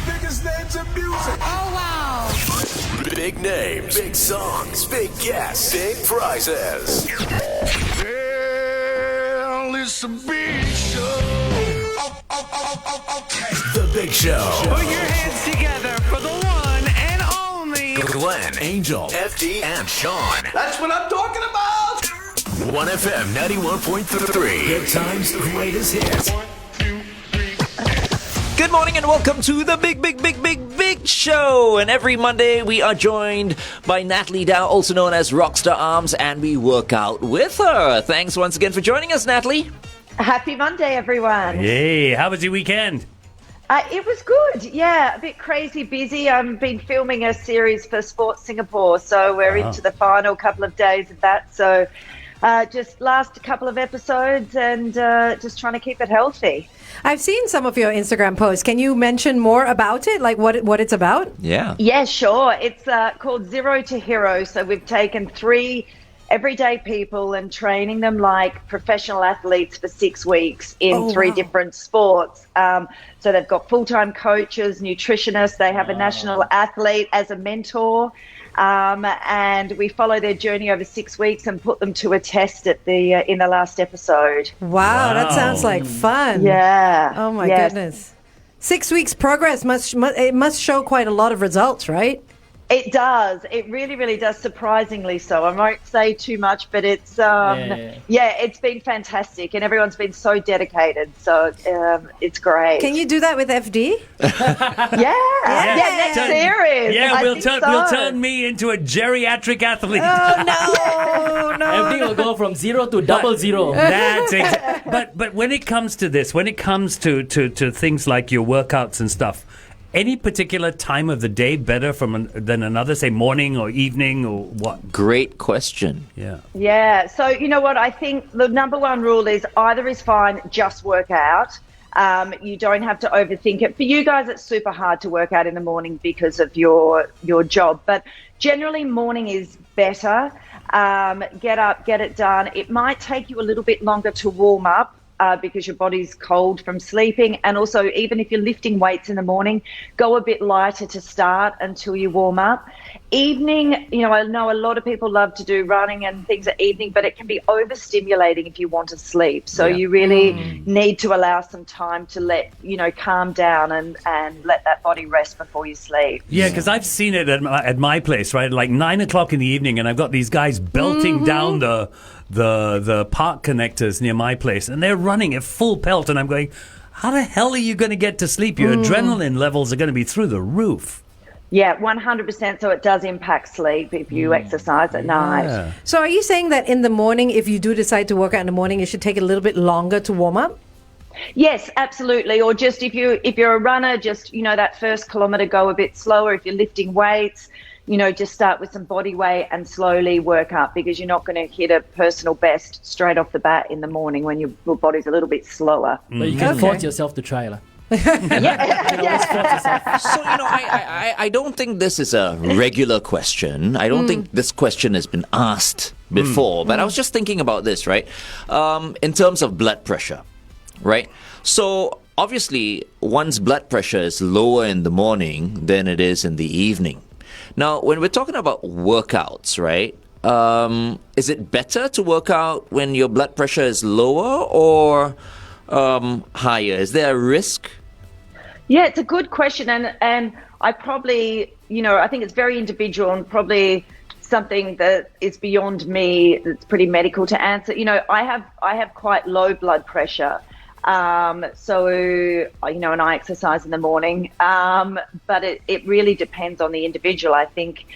biggest names in music. Oh, wow. Big names, big songs, big guests, big prizes. Well, it's a big show. Okay. The Big Show. Put your hands together for the one and only Glenn, Angel, FD, and Sean. That's what I'm talking about. 1FM 91.3. Good times, greatest hits. Good morning and welcome to the Big Show. And every Monday we are joined by Natalie Dau, also known as Rockstar Arms, and we work out with her. Thanks once again for joining us, Natalie. Happy Monday, everyone. Hey, how was your weekend? It was good. Yeah, a bit crazy busy. I've been filming a series for Sports Singapore, so we're into the final couple of days of that. So just last couple of episodes and just trying to keep it healthy. I've seen some of your Instagram posts. Can you mention more about it, like what it's about? Yeah. Yeah, sure. It's called Zero to Hero. So we've taken 3 everyday people and training them like professional athletes for 6 weeks in 3 different sports. So they've got full-time coaches, nutritionists. They have a national athlete as a mentor. And we follow their journey over 6 weeks and put them to a test at in the last episode. Wow, that sounds like fun. Yeah. Oh my goodness. 6 weeks progress must show quite a lot of results, right? It does. It really, really does. Surprisingly so. I won't say too much, but it's it's been fantastic, and everyone's been so dedicated. So it's great. Can you do that with FD? Next series. Yeah, we'll turn me into a geriatric athlete. Oh no, Everything will go from 0 to 00. That's But when it comes to this, when it comes to things like your workouts and stuff, any particular time of the day better than another, say morning or evening or what? Great question. Yeah. Yeah. So you know what? I think the number one rule is either is fine, just work out. You don't have to overthink it. For you guys, it's super hard to work out in the morning because of your job. But generally, morning is better. Get up, get it done. It might take you a little bit longer to warm up. Because your body's cold from sleeping. And also, even if you're lifting weights in the morning, go a bit lighter to start until you warm up. Evening, I know a lot of people love to do running and things at evening, but it can be overstimulating if you want to sleep. So you really need to allow some time to calm down and let that body rest before you sleep. Yeah, because I've seen it at my place, right? Like 9 o'clock in the evening, and I've got these guys belting down the park connectors near my place, and they're running at full pelt, and I'm going, how the hell are you going to get to sleep? Your adrenaline levels are going to be through the roof. Yeah, 100%. So it does impact sleep if you exercise at night. So are you saying that in the morning, if you do decide to work out in the morning, it should take a little bit longer to warm up? Yes, absolutely. Or just if you're a runner, just that first kilometre, go a bit slower. If you're lifting weights, just start with some body weight and slowly work up, because you're not going to hit a personal best straight off the bat in the morning when your body's a little bit slower. But you can force yourself to try. So, I don't think this is a regular question. I don't think this question has been asked before, but I was just thinking about this, right? In terms of blood pressure, right? So, obviously, one's blood pressure is lower in the morning than it is in the evening. Now, when we're talking about workouts, right, is it better to work out when your blood pressure is lower or higher? Is there a risk? Yeah, it's a good question. And I probably, I think it's very individual and probably something that is beyond me. It's pretty medical to answer. I have quite low blood pressure. So, and I exercise in the morning, but it really depends on the individual. I think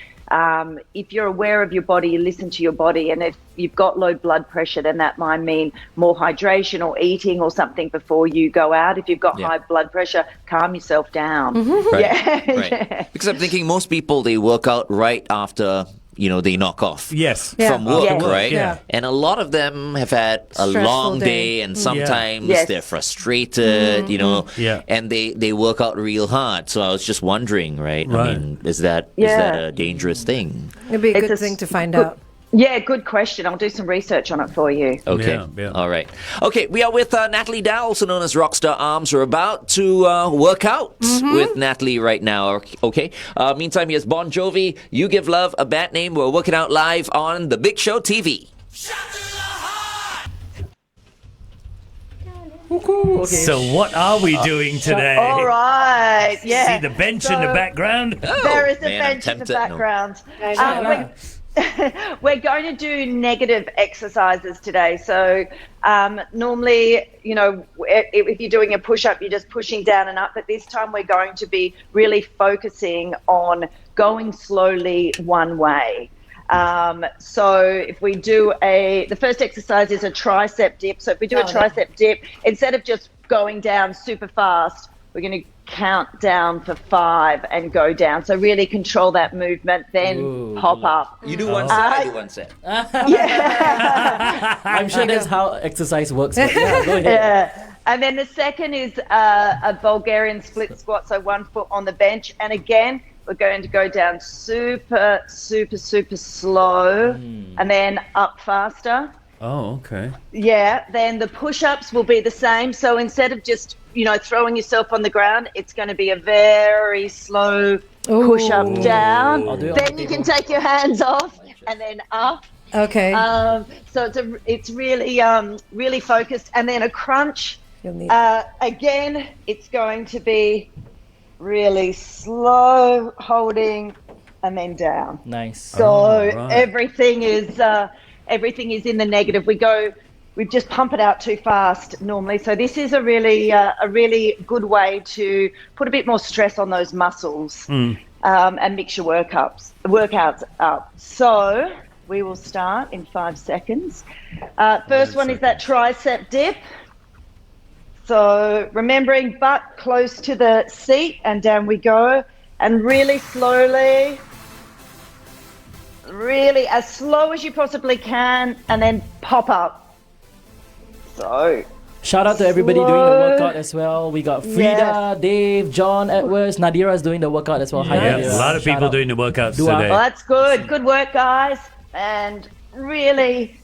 if you're aware of your body, you listen to your body, and if you've got low blood pressure, then that might mean more hydration or eating or something before you go out. If you've got high blood pressure, calm yourself down. Right. Right. Because I'm thinking most people, they work out right after they knock off from work, right? Yeah. And a lot of them have had a long day, and sometimes they're frustrated, and they work out real hard. So I was just wondering, right? I mean, is that a dangerous thing? It'd be a good thing to find out. Yeah, good question. I'll do some research on it for you. Okay. Yeah. All right. Okay, we are with Natalie Dau, also known as Rockstar Arms. We're about to work out with Natalie right now. Okay. Meantime, here's Bon Jovi. You Give Love a Bad Name. We're working out live on The Big Show TV. Okay. So what are we doing today? All right. Yeah. See the bench in the background? There is a man, I'm bench in the tempted. No. background. know. We're going to do negative exercises today. So normally, if you're doing a push-up, you're just pushing down and up. But this time we're going to be really focusing on going slowly one way. So if we do the first exercise is a tricep dip. So if we do a tricep dip, instead of just going down super fast, we're going to count down for 5 and go down. So really control that movement, then hop up. You do one set, I do one set. I'm sure that's how exercise works. But yeah, go ahead. Yeah. And then the second is a Bulgarian split squat. So 1 foot on the bench. And again, we're going to go down super, super, super slow and then up faster. Oh, okay. Yeah, then the push-ups will be the same. So instead of just, throwing yourself on the ground, it's going to be a very slow push-up down. Then you can take your hands off and then up. Okay. So it's really, really focused. And then a crunch. You'll need Again, it's going to be really slow, holding, and then down. Nice. So right. everything is in the negative. We just pump it out too fast normally. So this is a really good way to put a bit more stress on those muscles and mix your workouts up. So we will start in 5 seconds. First one is that tricep dip. So remembering butt close to the seat, and down we go. And really slowly, really as slow as you possibly can, and then pop up. So Shout out to everybody doing the workout as well. We got Frida, Yes. Dave, John, Edwards, Nadira's doing the workout as well. Hi, Yeah, Nadira. a lot of Shout people out. doing the workouts Dua. today. well, that's good. Good work, guys. And really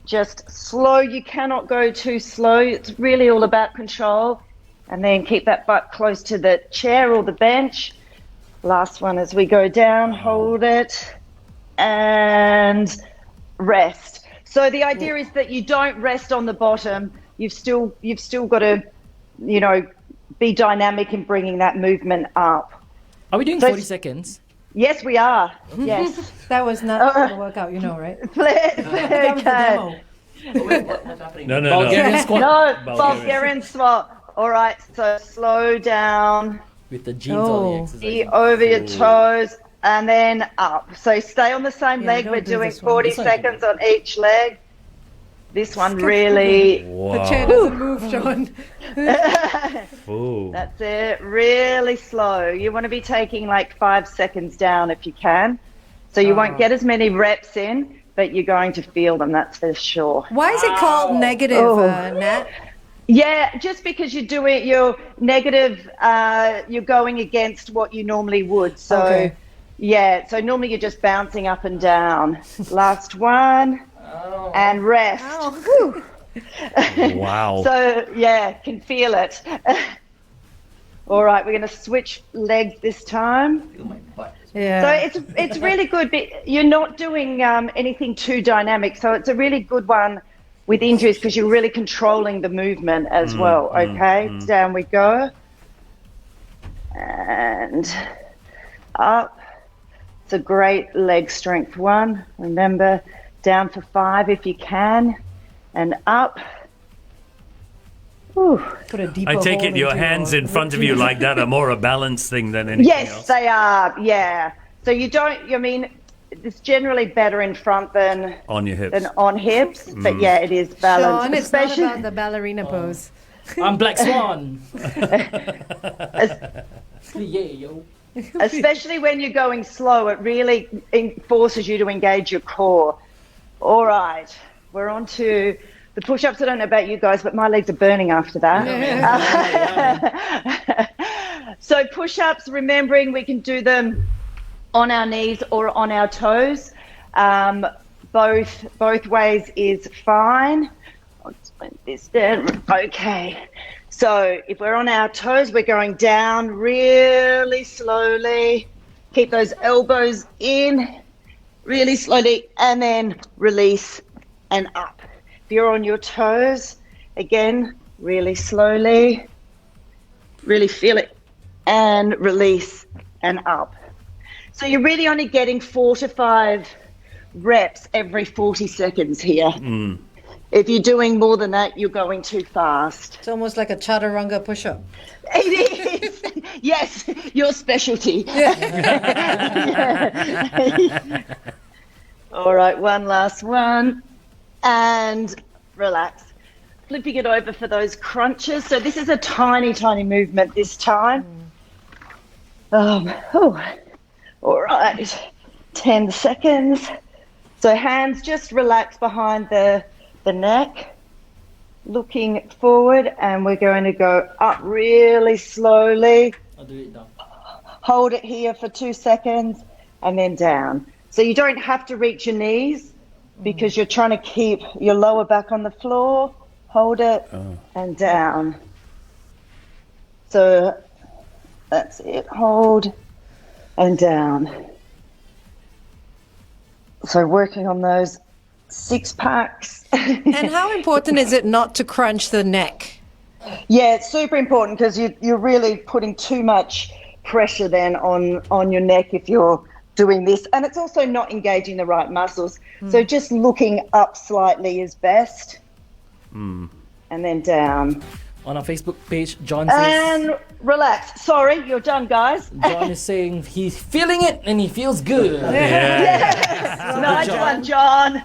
just slow. You cannot go too slow. It's really all about control. And then keep that butt close to the chair or the bench. Last one as we go down, hold it and rest. So the idea is that you don't rest on the bottom. You've still got to, be dynamic in bringing that movement up. Are we doing So 40 seconds? Yes, we are. Yes. That was not the workout, right? That was the Okay. demo. No. Bulgarian squat No, Bulgarian squat. All right, so slow down, with the jeans on the exercise. be over your toes, and then up. So stay on the same leg. don't We're do doing this one. 40 This one. seconds on each leg. This one really, The chair doesn't move, John. Ooh. that's it, really slow. You want to be taking like 5 seconds down if you can. So you won't get as many reps in, but you're going to feel them, that's for sure. Why is it called negative, Nat? Yeah, just because you're negative, you're going against what you normally would. So, Okay. yeah, so normally you're just bouncing up and down. Last one, and rest. Wow. So, yeah, can feel it. All right, we're going to switch legs this time. Yeah. So it's really good. But you're not doing anything too dynamic, so it's a really good one with injuries because you're really controlling the movement as well. Okay, down we go. And up. It's a great leg strength one. Remember, down for 5 if you can. And up. Whew. Put a deeper I take hole it your into hands your in front of you like that are more a balance thing than anything Yes, else. they are. Yeah. So you don't, it's generally better in front than On your hips. than on hips. But yeah, it is balanced. Sean, it's not about the ballerina pose. I'm Black Swan. Yeah, yo. Especially when you're going slow, it really forces you to engage your core. All right, we're on to the push-ups. I don't know about you guys, but my legs are burning after that. So push-ups, remembering we can do them on our knees or on our toes. both ways is fine. I'll just put this down. Okay. So if we're on our toes, we're going down really slowly. Keep those elbows in really slowly, and then release and up. If you're on your toes, again, really slowly, really feel it, and release and up. So you're really only getting 4 to 5 reps every 40 seconds here. If you're doing more than that, you're going too fast. It's almost like a chaturanga push-up. It is. Yes, your specialty. All right, one last one. And relax. Flipping it over for those crunches. So this is a tiny, tiny movement this time. All right, 10 seconds. So hands just relax behind the neck, looking forward, and we're going to go up really slowly. I'll do it now. Hold it here for 2 seconds and then down. So you don't have to reach your knees because you're trying to keep your lower back on the floor. Hold it and down. So that's it. Hold and down. So working on those 6 packs. And how important is it not to crunch the neck? Yeah, it's super important because you're really putting too much pressure then on your neck if you're doing this. And it's also not engaging the right muscles. So just looking up slightly is best. And then down. On our Facebook page, John says... And relax. Sorry, you're done, guys. John is saying he's feeling it and he feels good. Yes. Nice one, John.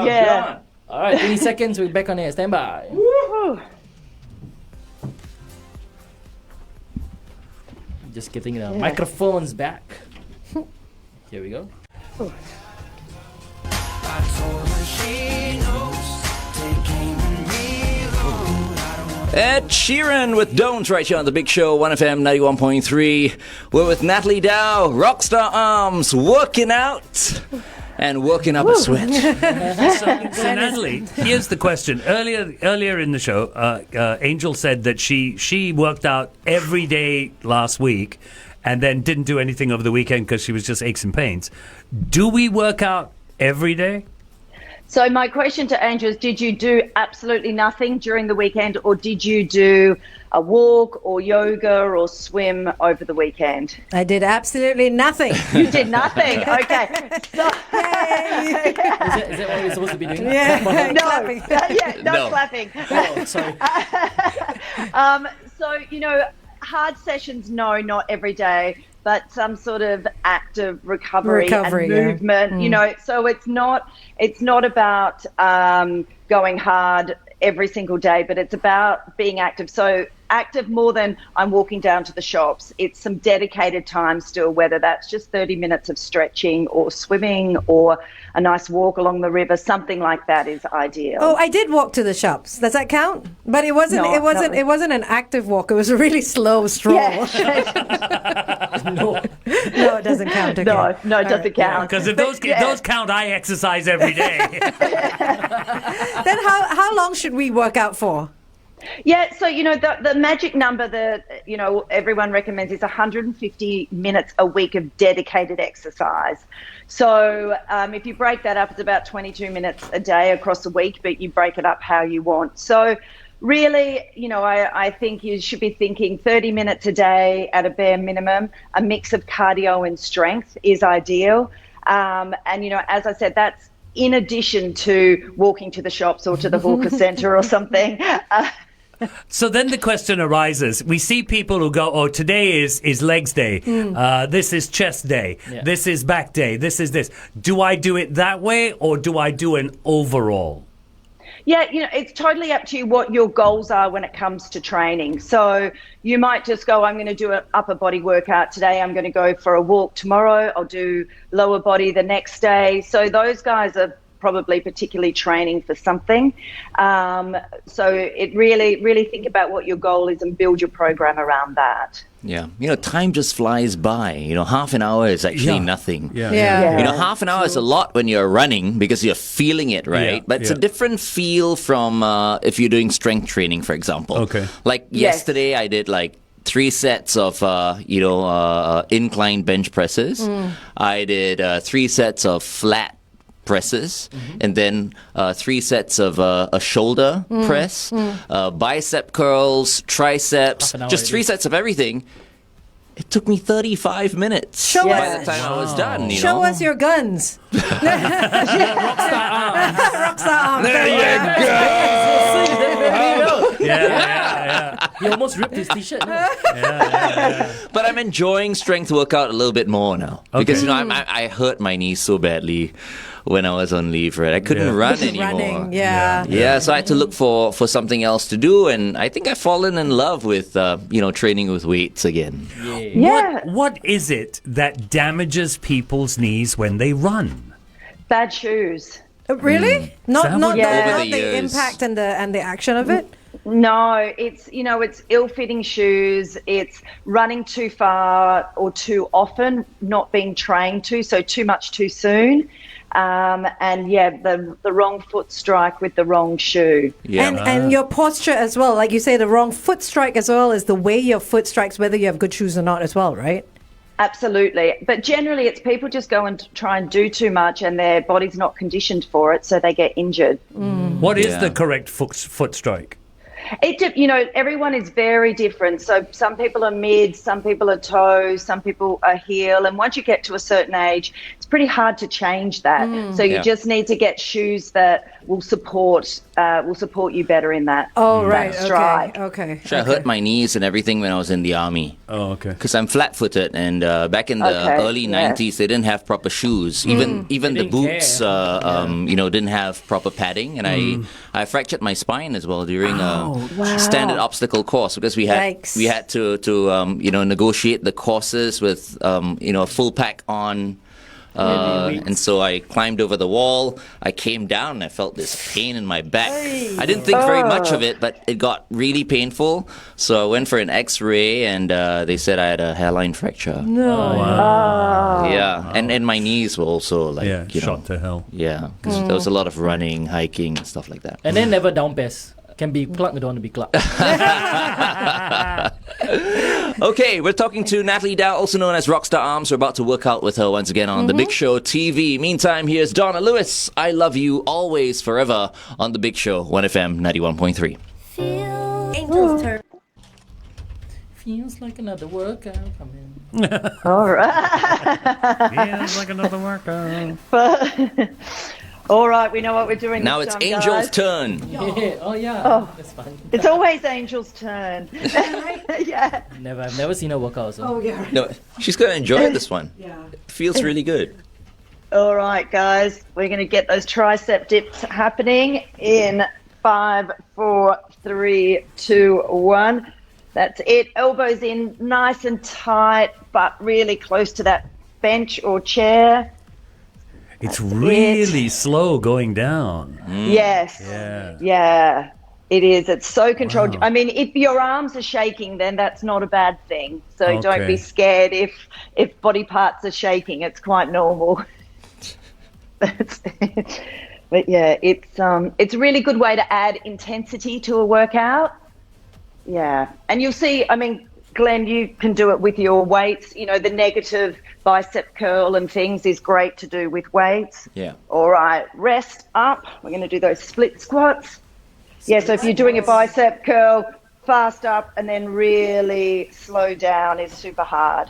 Yeah. All right, 20 seconds. We're back on air. Stand by. Woohoo. Just getting the microphones back. Here we go. Ed Sheeran with Don't right here on the Big Show, 1FM 91.3. We're with Natalie Dau, Rockstar Arms, working out and working up a sweat. So Natalie, here's the question. Earlier in the show, Angel said that she worked out every day last week and then didn't do anything over the weekend because she was just aches and pains. Do we work out every day? So my question to Angel is, did you do absolutely nothing during the weekend, or did you do a walk or yoga or swim over the weekend? I did absolutely nothing. You did nothing? Okay. So, Is that what we're supposed to be doing? Yeah. no, Clapping. no clapping. Oh, sorry. So, hard sessions, no, not every day, but some sort of active recovery and movement, so it's not about going hard every single day, but it's about being active. So active more than I'm walking down to the shops. It's some dedicated time still, whether that's just 30 minutes of stretching or swimming or a nice walk along the river, something like that is ideal. Oh, I did walk to the shops. Does that count? But it wasn't. No, it wasn't an active walk. It was a really slow stroll. Yeah. No. No, it doesn't count. Okay. No, it doesn't count. Because if those count, I exercise every day. Then how long should we work out for? Yeah, so, the magic number that, everyone recommends is 150 minutes a week of dedicated exercise. So if you break that up, it's about 22 minutes a day across the week, but you break it up how you want. So really, I think you should be thinking 30 minutes a day at a bare minimum. A mix of cardio and strength is ideal. And, as I said, that's in addition to walking to the shops or to the hawker centre or something. So then the question arises. We see people who go, oh, today is legs day. This is chest day. Yeah. This is back day. This is this. Do I do it that way or do I do an overall? Yeah, it's totally up to you what your goals are when it comes to training. So you might just go, I'm going to do an upper body workout today. I'm going to go for a walk tomorrow. I'll do lower body the next day. So those guys are probably particularly training for something. So it really think about what your goal is and build your program around that. Yeah. Time just flies by. Half an hour is actually nothing. Yeah. Half an hour is a lot when you're running because you're feeling it, right? But it's a different feel from if you're doing strength training, for example. Okay. Like yesterday, I did like 3 sets of, incline bench presses. I did 3 sets of flat presses, and then 3 sets of a shoulder press, bicep curls, triceps, just 3 sets of everything. It took me 35 minutes Show by us. the time I was done. Show us your guns. Rockstar Arms. Rockstar Arms. Yeah. He almost ripped his t-shirt. No? But I'm enjoying strength workout a little bit more now because I hurt my knee so badly when I was on leave. Right, I couldn't run anymore. Running, yeah. Yeah, so I had to look for something else to do, and I think I've fallen in love with training with weights again. Yeah. What is it that damages people's knees when they run? Bad shoes. Really? Not Over not the the years. impact and the action of it? No, it's ill-fitting shoes. It's running too far or too often, not being trained to, so too much too soon. The wrong foot strike with the wrong shoe. Yeah. And your posture as well. Like you say, the wrong foot strike as well as the way your foot strikes, whether you have good shoes or not as well, right? Absolutely. But generally, it's people just go and try and do too much and their body's not conditioned for it, so they get injured. What is the correct foot strike? Everyone is very different. So some people are mid, some people are toe, some people are heel. And once you get to a certain age, it's pretty hard to change that. So you just need to get shoes that will support you better in that. Oh, right. That strike. Okay. I hurt my knees and everything when I was in the army. Oh, okay. Because I'm flat-footed, and back in the early 90s, they didn't have proper shoes. Even the didn't boots, didn't have proper padding, and I fractured my spine as well during a standard obstacle course because we had to negotiate the courses with a full pack on. And so I climbed over the wall. I came down and I felt this pain in my back. I didn't think very much of it, but it got really painful. So I went for an X-ray, and they said I had a hairline fracture. No. Yeah, and my knees were also shot to hell. Yeah, because there was a lot of running, hiking, and stuff like that. And then never down pass. Can be clubbed, don't want to be clubbed. Okay, we're talking to Natalie Dau, also known as Rockstar Arms. We're about to work out with her once again on The Big Show TV. Meantime, here's Donna Lewis. I love you always, forever on The Big Show, 1FM 91.3. Angel's turn. Feels like another workout. All right. Feels like another workout. All right, we know what we're doing Now this it's time, Angel's guys. turn. That's fun. It's always Angel's turn. Yeah. I've never seen her work out. So. Oh, yeah. No, she's going to enjoy this one. Yeah. It feels really good. All right, guys, we're going to get those tricep dips happening in 5, 4, 3, 2, 1. That's it. Elbows in nice and tight, but really close to that bench or chair. It's really slow going down. Yes. Yeah. It is. It's so controlled. Wow. I mean, if your arms are shaking, then that's not a bad thing. So don't Okay. be scared if body parts are shaking. It's quite normal. But yeah, it's a really good way to add intensity to a workout. Yeah, and you'll see. I mean, Glenn, you can do it with your weights. The negative bicep curl and things is great to do with weights. Yeah. All right, rest up. We're going to do those split squats. Yeah, so if you're doing a bicep curl, fast up and then really slow down is super hard.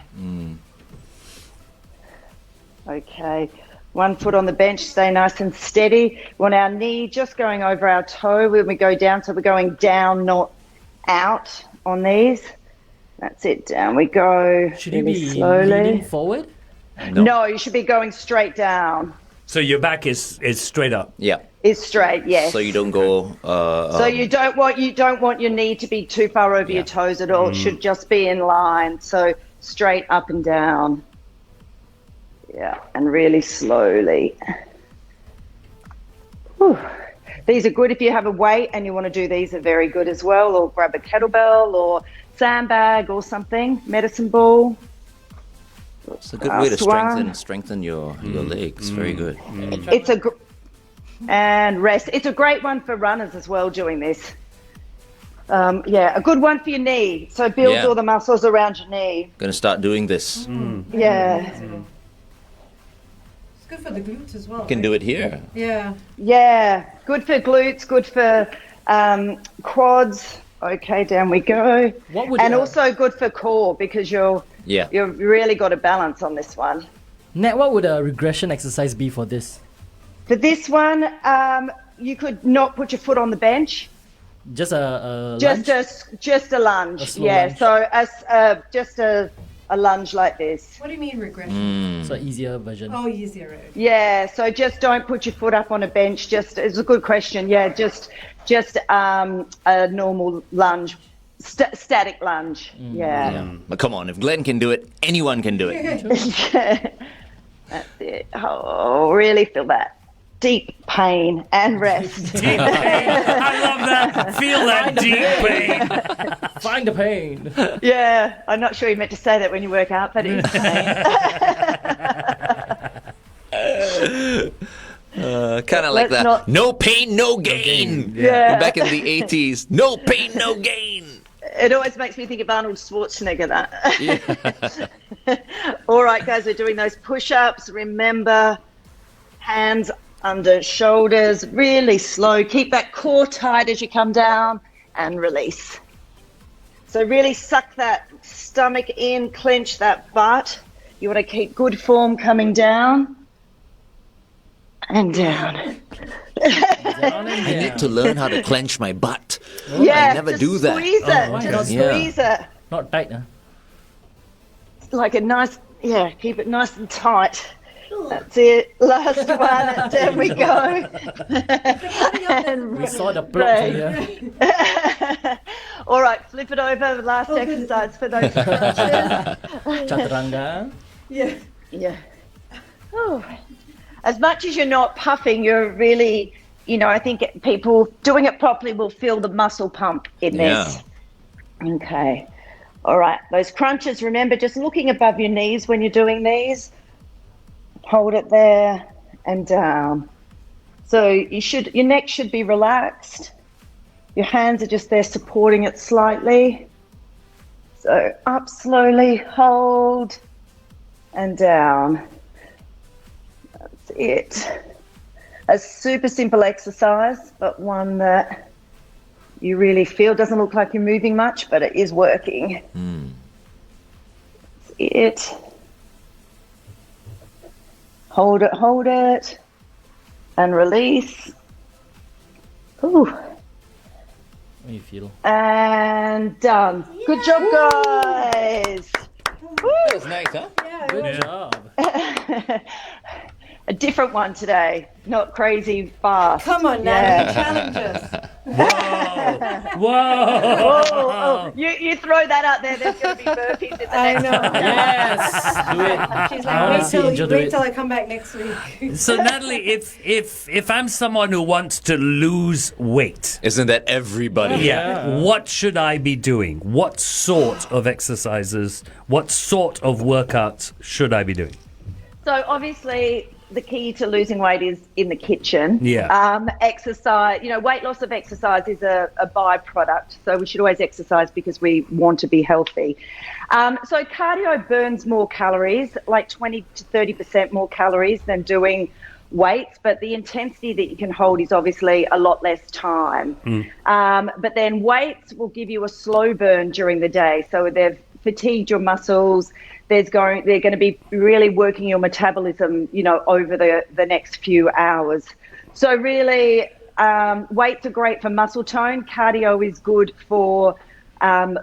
Okay, 1 foot on the bench, stay nice and steady. We want our knee just going over our toe when we go down, so we're going down, not out on these. That's it, down we go. Should you really be slowly. leaning forward? No, you should be going straight down. So your back is straight up. Yeah. It's straight, yes. So you don't go... So you don't want your knee to be too far over your toes at all. It should just be in line. So straight up and down. Yeah, and really slowly. these are good if you have a weight and you want to do these are very good as well, or grab a kettlebell or sandbag or something, medicine ball. It's a good way to Last one. strengthen your legs. Very good. It's and rest. It's a great one for runners as well doing this. A good one for your knee. So builds Yeah. all the muscles around your knee. Gonna start doing this. Yeah. It's good for the glutes as well. Can do it here. Yeah. Yeah. Good for glutes, good for quads. Okay, down we go. What would, and also good for core because you've really got a balance on this one. Nat, what would a regression exercise be for this? For this one, you could not put your foot on the bench. Just a Just lunge? just a lunge. A slow Yeah. lunge. So as just a lunge like this. What do you mean regression? So easier version. Oh, easier. Right? Yeah. So just don't put your foot up on a bench. Just it's a good question. Yeah. Just a normal lunge, static lunge. Yeah. But come on, if Glenn can do it, anyone can do it. That's it. Oh, really feel that deep pain and rest. Deep pain. I love that. Feel that deep pain. Find the pain. Yeah. I'm not sure you meant to say that when you work out, but it's pain. Kind of like Let's that. not- No pain, no gain. Yeah. Back in the 80s. No pain, no gain. It always makes me think of Arnold Schwarzenegger, that. All right, guys, we're doing those push-ups. Remember, hands under shoulders, really slow. Keep that core tight as you come down and release. So really suck that stomach in, clench that butt. You want to keep good form coming down and down. I need to learn how to clench my butt. Yeah, I never just do that. Squeeze it. my Just God. Yeah. squeeze it. Not tight, huh? Like a nice, keep it nice and tight. That's it. Last one. Down we go. We saw the plot Right. here. All right, flip it over. Last exercise for those crunches. Chaturanga. Yeah. Yeah. Oh. As much as you're not puffing, you're really, I think people doing it properly will feel the muscle pump in this. Okay. All right. Those crunches, remember, just looking above your knees when you're doing these. Hold it there and down. So your neck should be relaxed. Your hands are just there supporting it slightly. So up slowly, hold and down. That's it. A super simple exercise, but one that you really feel doesn't look like you're moving much, but it is working. That's it. Hold it, and release. Ooh. How do you feel? And done. Good job, guys. That was nice, huh? Good job. A different one today. Not crazy fast. Come on now, challenge us. Whoa. Oh, you throw that out there, there's going to be burpees in the I next know. Yes, do it. She's I like, wanna see Angel do wait it. till I come back next week. So Natalie, if I'm someone who wants to lose weight, Isn't that everybody? what should I be doing? What sort of exercises, what sort of workouts should I be doing? So obviously the key to losing weight is in the kitchen. Yeah. Exercise, weight loss of exercise is a byproduct. So we should always exercise because we want to be healthy. So cardio burns more calories, like 20 to 30% more calories than doing weights, but the intensity that you can hold is obviously a lot less time. But then weights will give you a slow burn during the day. So they've fatigued your muscles. They're going to be really working your metabolism, over the next few hours. So really, weights are great for muscle tone. Cardio is good for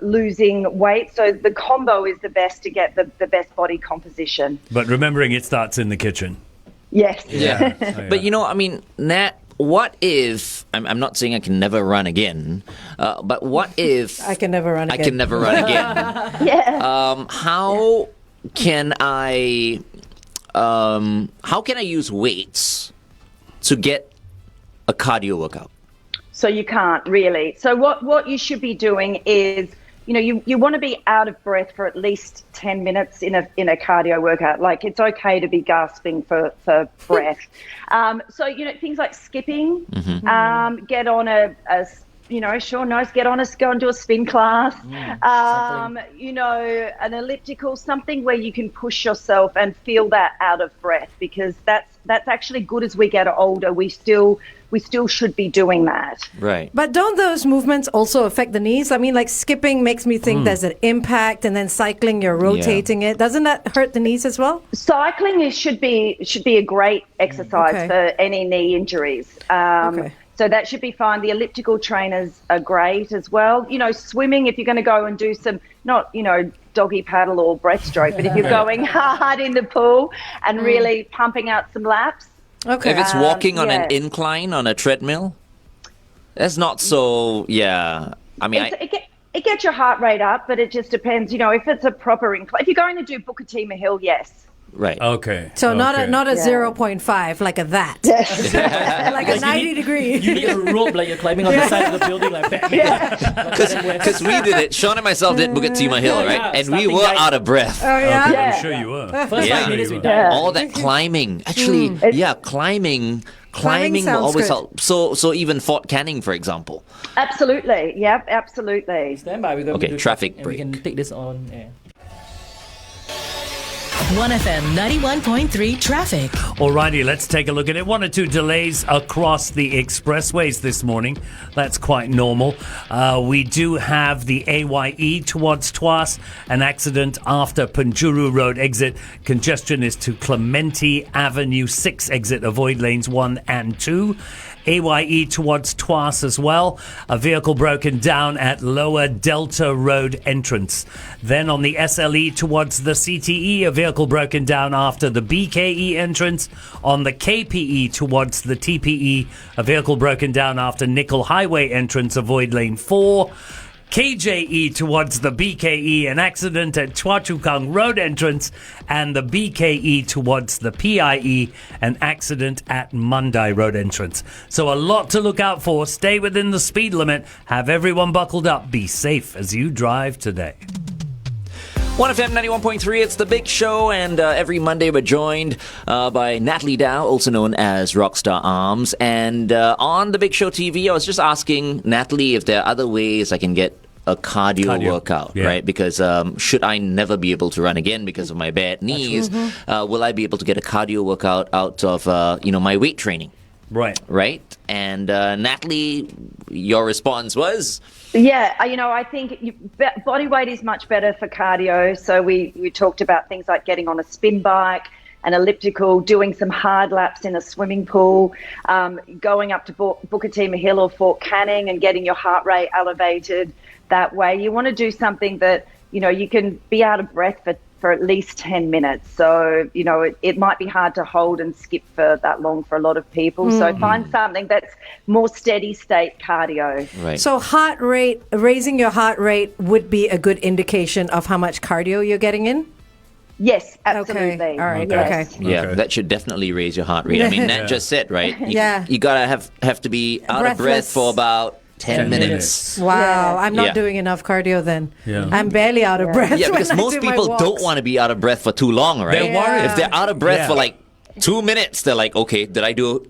losing weight. So the combo is the best to get the best body composition. But remembering it starts in the kitchen. Yes. Yeah. But Nat, what if I'm not saying I can never run again, but what if I can never run I again. can never run again? Yeah. How can I use weights to get a cardio workout? So you can't really. So what you should be doing is, you want to be out of breath for at least 10 minutes in a cardio workout. Like, it's okay to be gasping for breath. So, things like skipping, get on go and do a spin class, an elliptical, something where you can push yourself and feel that out of breath, because that's actually good as we get older. We still should be doing that. Right. But don't those movements also affect the knees? I mean, like skipping makes me think there's an impact, and then cycling, you're rotating it. Doesn't that hurt the knees as well? Cycling should be a great exercise for any knee injuries. So that should be fine. The elliptical trainers are great as well. Swimming, if you're going to go and do some, not, doggy paddle or breaststroke, but if you're going hard in the pool and really pumping out some laps. Okay. If it's walking on an incline on a treadmill, that's not so, I mean, it gets your heart rate up, but it just depends, if it's a proper incline. If you're going to do Bukit Timah Hill, yes. Right. Okay. So not a 0.5, like a that. Like a 90 degree. You need a rope like you're climbing on the side of the building like Batman. Because we did it. Sean and myself did Bukit Timah Hill, right? And we were out of breath. Oh, yeah? Okay, I'm sure you were. First 5 minutes we died. All that climbing. Actually, climbing will sounds always good. help. So even Fort Canning, for example. Absolutely. Yep, absolutely. Stand by. We're going to do traffic and break. we can take this on air. 1FM 91.3 traffic. Alrighty, let's take a look at it. 1 or 2 delays across the expressways this morning. That's quite normal. We do have the AYE towards Tuas, an accident after Penjuru Road exit. Congestion is to Clementi Avenue 6 exit. Avoid lanes 1 and 2. AYE towards Tuas as well. A vehicle broken down at Lower Delta Road entrance. Then on the SLE towards the CTE, a vehicle broken down after the BKE entrance. On the KPE towards the TPE, a vehicle broken down after Nickel Highway entrance. Avoid lane 4. KJE towards the BKE, an accident at Chua Chu Kang Road entrance, and the BKE towards the PIE, an accident at Mandai Road entrance. So a lot to look out for. Stay within the speed limit. Have everyone buckled up. Be safe as you drive today. 1FM 91.3, it's The Big Show, and every Monday we're joined by Natalie Dau, also known as Rockstar Arms. And on The Big Show TV, I was just asking Natalie if there are other ways I can get a cardio workout, right? Because should I never be able to run again because of my bad knees, will I be able to get a cardio workout out of, my weight training? Right? And Natalie, your response was? Yeah, I think body weight is much better for cardio. So we talked about things like getting on a spin bike, an elliptical, doing some hard laps in a swimming pool, going up to Bukit Timah Hill or Fort Canning and getting your heart rate elevated that way. You want to do something that, you can be out of breath for at least 10 minutes. So, it might be hard to hold and skip for that long for a lot of people. So find something that's more steady state cardio. Right. So raising your heart rate would be a good indication of how much cardio you're getting in? Yes, absolutely. Okay. All right. Yes. Okay. Yeah, that should definitely raise your heart rate. I mean, Nat just said, right? You gotta have to be out of breath Breathless. for about 10 minutes. Wow, I'm not Yeah. doing enough cardio then. Yeah. I'm barely out of breath. Yeah, because when I most do my people don't walks. want to be out of breath for too long, right? They're worried. If they're out of breath Yeah. for like 2 minutes, they're like, okay, did I do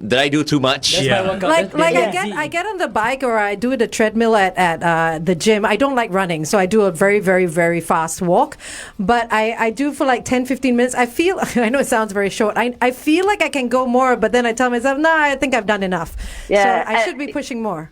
too much? That's my workout. Like That's I get on the bike or I do the treadmill at the gym. I don't like running, so I do a very, very, very fast walk. But I do for like 10, 15 minutes. I feel, I know it sounds very short. I feel like I can go more, but then I tell myself, no, I think I've done enough. Yeah, So I should be pushing more.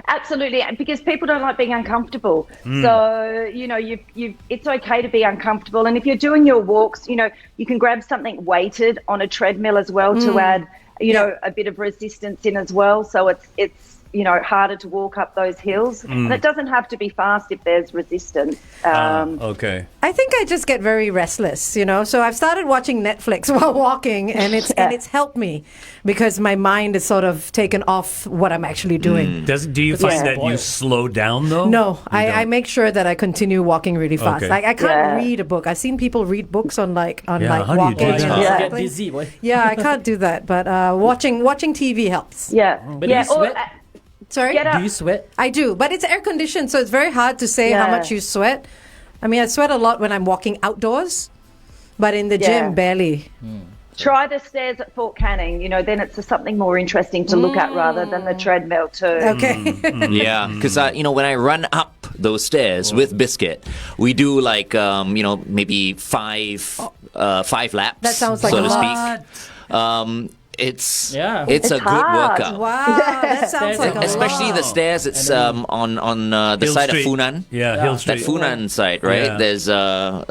Absolutely, because people don't like being uncomfortable. So, it's okay to be uncomfortable. And if you're doing your walks, you can grab something weighted on a treadmill as well to add, a bit of resistance in as well. So it's harder to walk up those hills. And it doesn't have to be fast if there's resistance. Okay. I think I just get very restless, So I've started watching Netflix while walking, and it's helped me because my mind is sort of taken off what I'm actually doing. Do you find that you slow down though? No, I make sure that I continue walking really fast. Okay. Like I can't read a book. I've seen people read books on like how do you do walking. that? and get cycling. dizzy, boy. Yeah, I can't do that. But watching TV helps. Yeah. But yeah. you sweat? Sorry? Get up. Do you sweat? I do, but it's air conditioned, so it's very hard to say how Yeah. much you sweat. I mean, I sweat a lot when I'm walking outdoors, but in the gym, barely. Try the stairs at Fort Canning. Then it's something more interesting to look at rather than the treadmill too. Okay. Yeah, because when I run up those stairs with Biscuit, we do like maybe five laps. That sounds like so a to lot. speak. It's Yeah. it's a good hard. workout. Wow, that sounds like a Especially lot. the stairs. It's on the Hill side Street. of Funan. Yeah, Hill That Street. Funan side, right? Yeah. There's I've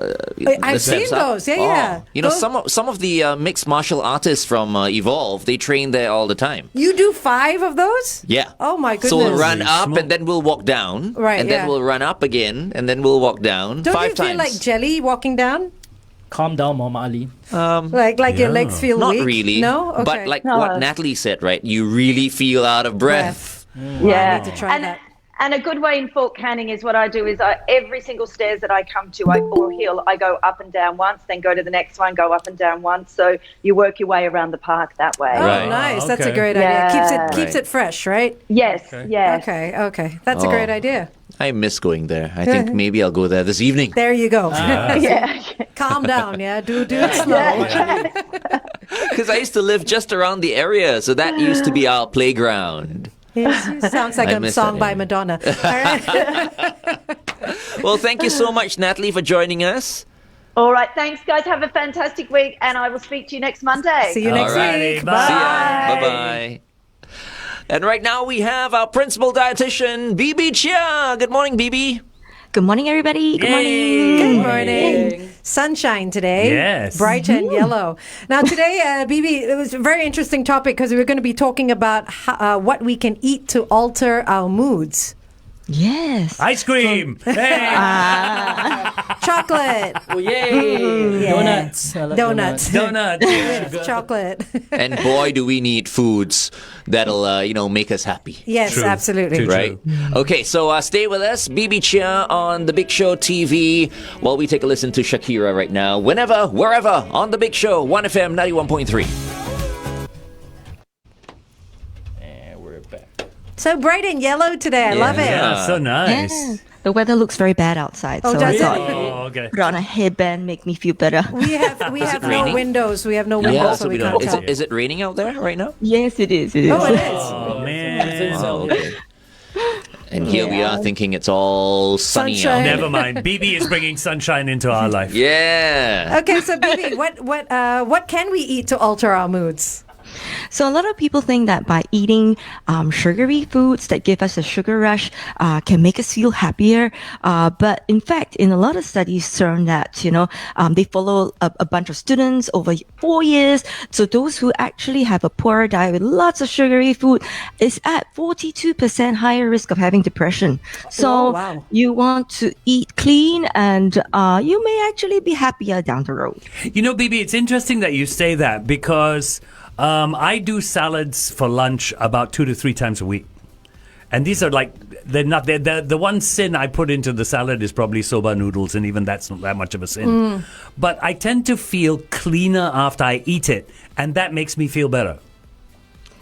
the seen steps up. those. Yeah. Some of the mixed martial artists from Evolve, they train there all the time. You do 5 of those? Yeah. Oh my goodness. So we'll run Holy up smoke. and then we'll walk down. Right, And then yeah. we'll run up again and then we'll walk down Don't 5 you feel times. like jelly walking down? Calm down, Mama Ali. Like your legs feel Not weak? really. No? Okay. But like what Natalie said, right? You really feel out of breath. Yeah. I need to try and, that. And a good way in Fort Canning is what I do is every single stairs that I come to or hill, I go up and down once, then go to the next one, go up and down once. So you work your way around the park that way. Oh, Right. nice. That's a Okay. great Yeah. idea. Keeps Right. it fresh, right? Yes, yes. Okay. That's a great idea. I miss going there. I think maybe I'll go there this evening. There you go. Yeah. Calm down, yeah. Do it slow. Because I used to live just around the area, so that used to be our playground. Sounds like I a miss song that, by yeah. Madonna. All right. Well, thank you so much, Natalie, for joining us. All right. Thanks, guys. Have a fantastic week, and I will speak to you next Monday. See you next Alrighty, week. bye. See ya. Bye-bye. And right now we have our Principal Dietitian, Bibi Chia. Good morning, Bibi. Good morning, everybody. Good morning. Good morning. Sunshine today. Yes. Bright and yellow. Now, today, Bibi, it was a very interesting topic because we're going to be talking about what we can eat to alter our moods. Yes. Ice cream. Hey. Chocolate. Oh, yay. Yeah. Donuts. I like Donuts. Donuts. With chocolate. And boy, do we need foods that'll, make us happy. Yes, True. absolutely. True. Right? Okay, so stay with us. Bibi Chia on The Big Show TV while we take a listen to Shakira right now. Whenever, wherever, on The Big Show, 1FM 91.3. And we're back. So bright and yellow today. I love it. Yeah, so nice. Yes. The weather looks very bad outside, Oh, so does I it? thought Oh, okay. put on a headband make me feel better. We have no raining? windows. We have no windows, Yeah, so we don't. can't Is tell. it raining out there right now? Yes, it is. It is. Oh, it is. Oh, man. Oh, okay. And here we are thinking it's all sunny Sunshine. out there. Never mind. Bibi is bringing sunshine into our life. Yeah. Okay, so Bibi, what can we eat to alter our moods? So a lot of people think that by eating sugary foods that give us a sugar rush can make us feel happier. But in fact, in a lot of studies shown that, they follow a bunch of students over 4 years. So those who actually have a poor diet with lots of sugary food is at 42% higher risk of having depression. So Oh, wow. you want to eat clean and you may actually be happier down the road. You know, Bibi, it's interesting that you say that because I do salads for lunch about 2 to 3 times a week. And these are like, they're not, the one sin I put into the salad is probably soba noodles, and even that's not that much of a sin. But I tend to feel cleaner after I eat it, and that makes me feel better.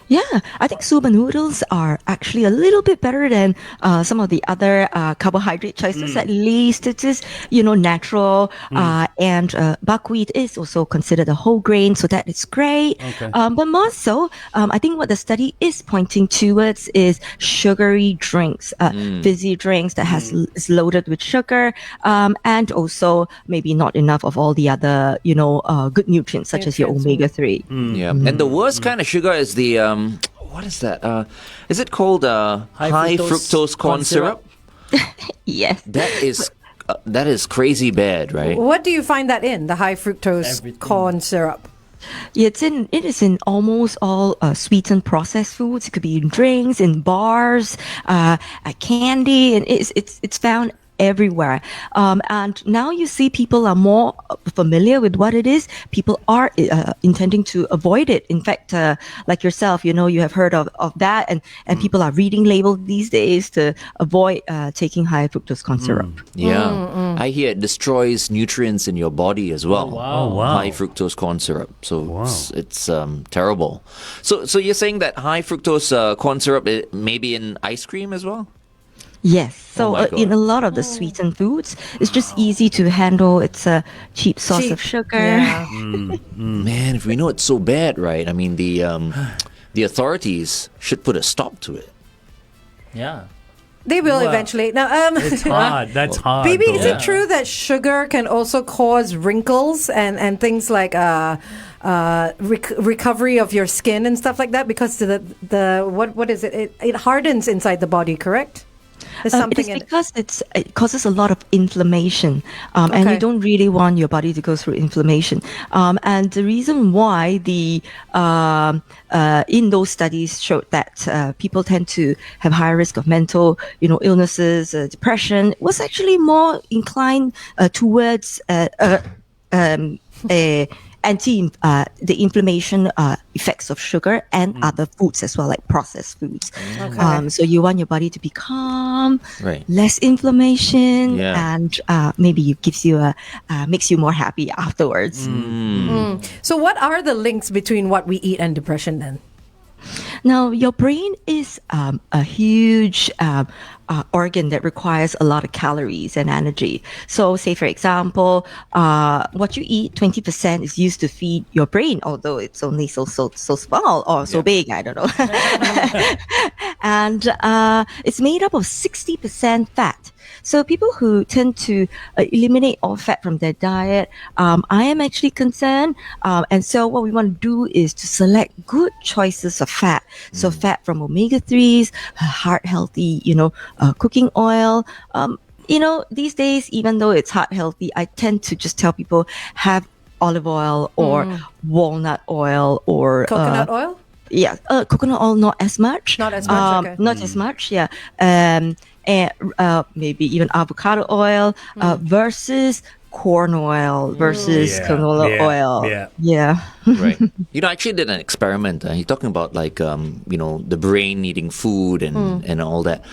Yeah, I think soba noodles are actually a little bit better than some of the other carbohydrate choices. At least it is, natural. And buckwheat is also considered a whole grain, so that is great. Okay. But more so, I think what the study is pointing towards is sugary drinks, fizzy drinks that is loaded with sugar, and also maybe not enough of all the other, good nutrients such as your omega-3. Yeah. And the worst kind of sugar is the what is that? Is it called high fructose corn syrup? Yes. That is crazy bad, right? What do you find that in, the high fructose Everything. corn syrup? It is in almost all sweetened processed foods. It could be in drinks, in bars, candy, and it's found everywhere. And now you see people are more familiar with what it is. People are intending to avoid it. In fact, like yourself, you have heard of that, and people are reading labels these days to avoid taking high fructose corn syrup. Yeah. I hear it destroys nutrients in your body as well. Oh, wow. High fructose corn syrup. So it's terrible. So you're saying that high fructose corn syrup may be in ice cream as well? Yes. So my God. in a lot of the sweetened foods, it's just easy to handle. It's a cheap source Cheap. of sugar. Yeah. Man, if we know it's so bad, right? I mean, the authorities should put a stop to it. Yeah. They will Well, eventually. Now, It's hard. That's hard. Bibi, though. is it true that sugar can also cause wrinkles and things like recovery of your skin and stuff like that? Because what is it? It hardens inside the body, correct? There's It something is in because it causes a lot of inflammation, and Okay. you don't really want your body to go through inflammation. And the reason why in those studies showed that people tend to have higher risk of mental, illnesses, depression, was actually more inclined towards the inflammation effects of sugar and other foods as well, like processed foods. So you want your body to be calm, Right. less inflammation, Yeah. and maybe it gives you makes you more happy afterwards. So, what are the links between what we eat and depression then? Now, your brain is a huge organ that requires a lot of calories and energy. So, say, for example, what you eat, 20% is used to feed your brain, although it's only so small or so big, I don't know. And it's made up of 60% fat. So people who tend to eliminate all fat from their diet, I am actually concerned. And so what we want to do is to select good choices of fat. So fat from omega-3s, heart healthy, cooking oil. These days, even though it's heart healthy, I tend to just tell people have olive oil or walnut oil or Coconut oil? Yeah, coconut oil not as much. Not as much, okay. Not as much, yeah. And maybe even avocado oil versus corn oil versus canola oil. Yeah. Right. I actually did an experiment. You're talking about the brain needing food and all that.